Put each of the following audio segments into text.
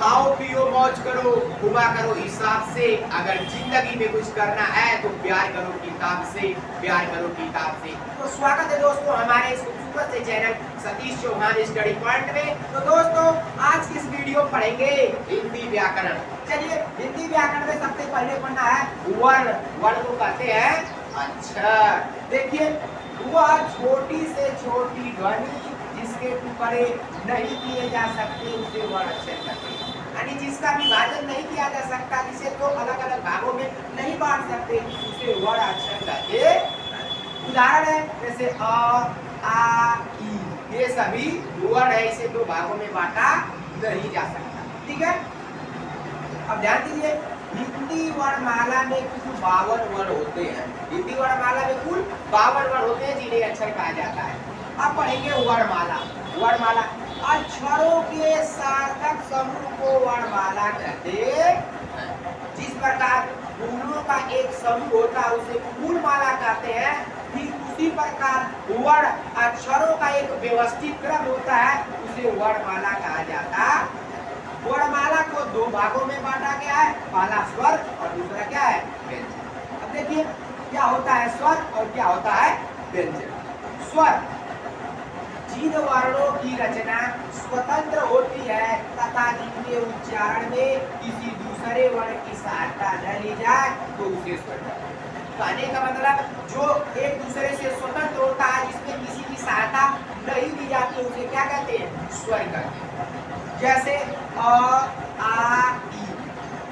खाओ पियो मौज करो, घुमा करो हिसाब से। अगर जिंदगी में कुछ करना है तो प्यार करो किताब से, प्यार करो किताब से। तो स्वागत है दोस्तों हमारे इस खूबसूरत से channel Satish Chauhan study point में। तो दोस्तों आज की इस वीडियो पढ़ेंगे हिंदी व्याकरण। चलिए हिंदी व्याकरण में सबसे पहले पढ़ना है वर्ण। वर्ण को कहते हैं अक्षर। देखिए वह छोटी से छोटी ध्वनि जिसके टुकड़े नहीं किए जा सकते उसे वर्ण अक्षर कहते हैं। यानी जिसका विभाजन नहीं किया जा सकता, जिसे तो अलग अलग भागों में नहीं बांट सकते, उसे वर्ण अक्षर कहते हैं। उदाहरण है जैसे अ, आ, ई, ये सभी वर्ण है, इसे दो भागों में बांटा नहीं जा सकता। ठीक है, अब ध्यान दीजिए हिंदी वर्णमाला में कुल 52 वर्ण होते हैं। हिंदी वर्णमाला में कुल 52 वर्ण होते हैं जिन्हें अक्षर कहा जाता है। अब पढ़ेंगे वर्णमाला। वर्णमाला अक्षरों के सार्थक समूह को वर्णमाला कहते हैं। जिस प्रकार फूलों का एक समूह होता है उसे फूलमाला कहते हैं, ठीक उसी प्रकार वर्ण अक्षरों का एक व्यवस्थित क्रम होता है, उसे वर्णमाला कहा जाता है। वर्णमाला को दो भागों में बांटा गया है, पहला स्वर और दूसरा क्या है व्यंजन। अब देखिए क्या होता है स्वर और क्या होता है व्यंजन। स्वर जिन वर्णों की रचना स्वतंत्र होती है तथा जिनके उच्चारण में किसी दूसरे वर्ण की सहायता न ली जाए तो उसे स्वर कहते हैं। कहने का मतलब जो एक दूसरे से स्वतंत्र होता है, जिसमें किसी की सहायता नहीं दी जाती, उसे क्या कहते हैं स्वर कहते हैं। जैसे अ, आ, ई,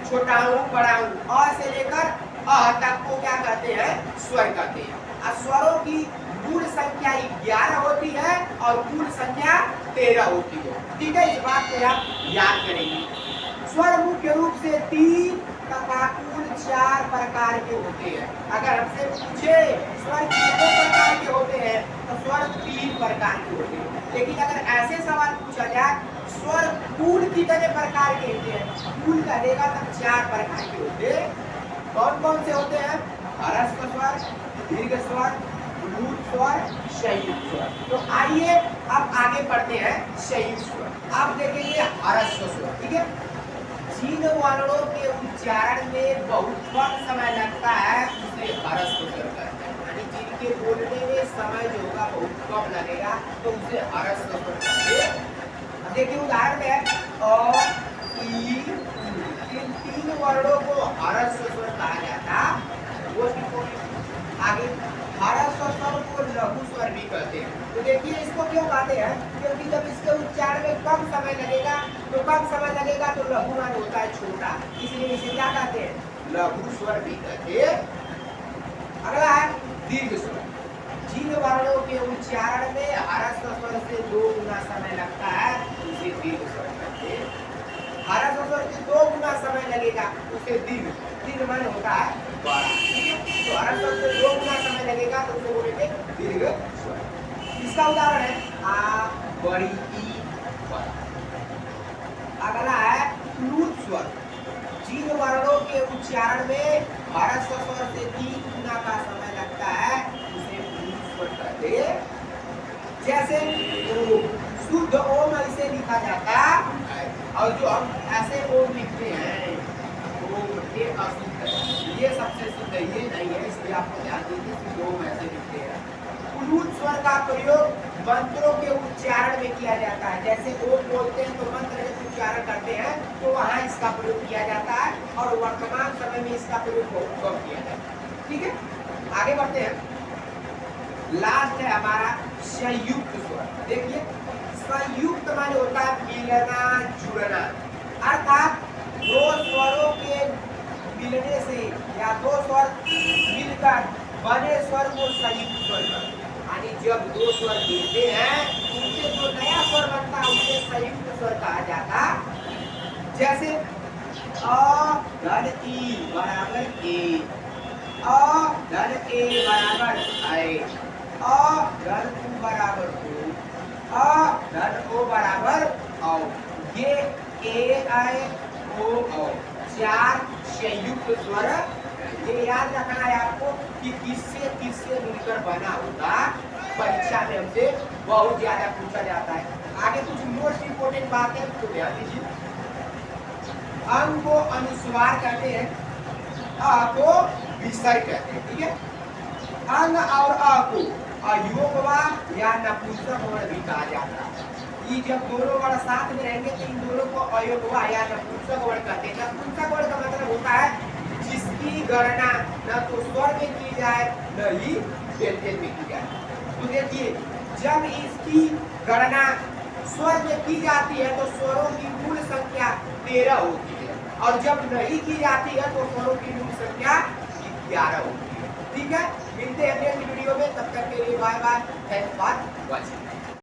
छोटा हूँ बड़ा हूँ, अ से लेकर अ तक को क्या कहते हैं स्वर कहते हैं। स्वरों की मूल संख्या 11 होती है और कुल संख्या 13 होती है। ठीक है, इस बात को आप याद करेंगे। स्वर मुख्य रूप से 3 तथा कुल 4 प्रकार के होते हैं। अगर हमसे पूछे स्वर कितने प्रकार के होते हैं तो स्वर 3 प्रकार के होते हैं। लेकिन अगर ऐसे सवाल पूछा जाए स्वर कुल कितने प्रकार के होते हैं, कुल कहेगा तब 4 प्रकार के होते हैं। कौन कौन से होते हैं? ह्रस्व स्वर, दीर्घ स्वर, मूल स्वर, संयुक्त स्वर। तो आइए अब आगे बढ़ते हैं संयुक्त स्वर। आप देखेंगे ह्रस्व स्वर। ठीक है, जिन वर्णों के उच्चारण में बहुत कम समय लगता है उसे ह्रस्व स्वर कहते हैं। यानी जिनके बोलने में समय जो होगा बहुत कम लगेगा तो उसे ह्रस्व स्वर कहते हैं। देखिए उदाहरण में अ, ई, इन 3 वर्णों को ह्रस्व स्वर कहा जाता है। वो आगे ह्रस्व स्वर को लघु स्वर भी कहते हैं। तो देखिए इसको क्यों कहते हैं, क्योंकि जब इसके उच्चारण में कम समय लगेगा तो कम समय लगेगा तो लघु मान होता है छोटा, इसलिए इसे क्या कहते हैं लघु स्वर भी कहते हैं। अगला है दीर्घ स्वर। जिन वर्णों के उच्चारण में ह्रस्व स्वर से 2 गुना समय लगता है उसे दीर्घ स्वर कहते हैं। ह्रस्व स्वर से 2 गुना समय लगेगा उसे दीर्घ, दीर्घ मान होता है बड़ा। ठीक है, तो ह्रस्व स्वर से 2 गुना समय लगेगा तो उसे बोलेंगे दीर्घ स्वर। इसका उदाहरण है आ, बड़ी, ई, बड़ा। अगला है प्लूत स्वर। जिन वर्णों के उच्चारण में ह्रस्व स्वर से 3 गुना का समय लगता है उसे प्लूत स्वर कहते हैं। जैसे ओम, शुद्ध ओम ऐसे लिखा जाता है और जो हम ऐसे ओम लिखते हैं ओम ये अशुद्ध है, ये सबसे शुद्ध है, ये नहीं है, इसलिए आपको ध्यान दीजिए कि ओम ऐसे लिखते हैं। प्लूत स्वर का प्रयोग मंत्रों के उच्चारण में किया जाता है। जैसे ओम बोलते हैं तो मंत्र जब उच्चारण करते हैं तो वहाँ इसका प्रयोग किया जाता है और वर्तमान समय में इसका प्रयोग बहुत कम किया जाता है। ठीक है, आगे बढ़ते हैं। लास्ट है हमारा संयुक्त स्वर। देखिए संयुक्त माने होता है मिलना जुड़ना, अर्थात 2 स्वरों के मिलने से या 2 स्वर मिलकर बने स्वर को संयुक्त स्वर कहते हैं। यानी जब 2 स्वर मिलते हैं उनसे जो नया स्वर बनता है उसे संयुक्त स्वर कहा जाता। जैसे अ धन ई बराबर ए, अ धन ए बराबर ऐ, अ धन उ बराबर ओ, अ धन ओ बराबर औ। ये ए ऐ ओ औ 4 संयुक्त स्वर। ये याद रखना है आपको कि किससे मिलकर बना होगा। परीक्षा में हमसे बहुत ज्यादा पूछा जाता है। आगे कुछ मोस्ट इम्पोर्टेंट बातें तो ध्यान दीजिए। अंग को अनुस्वार कहते हैं, अ को विसर्ग कहते हैं। ठीक है, अंग और अ को अयोगवा या नपुंसक वर्ण भी कहा जाता है। ये जब दोनों वर्ण साथ में रहेंगे तो इन दोनों को अयोगवा या नपुंसक वर्ण कहते हैं। नपुंसक वर्ण का मतलब होता है जिसकी गणना न तो स्वर में की जाए न ही व्यंजन में की जाए। तो देखिए, जब इसकी गणना स्वर में की जाती है तो स्वरों की मूल संख्या 13 होती है, और जब नहीं की जाती है तो स्वरों की मूल संख्या 11 होती है। ठीक है, मिलते हैं नेक्स्ट वीडियो में, तब तक के लिए bye bye, thanks for watching.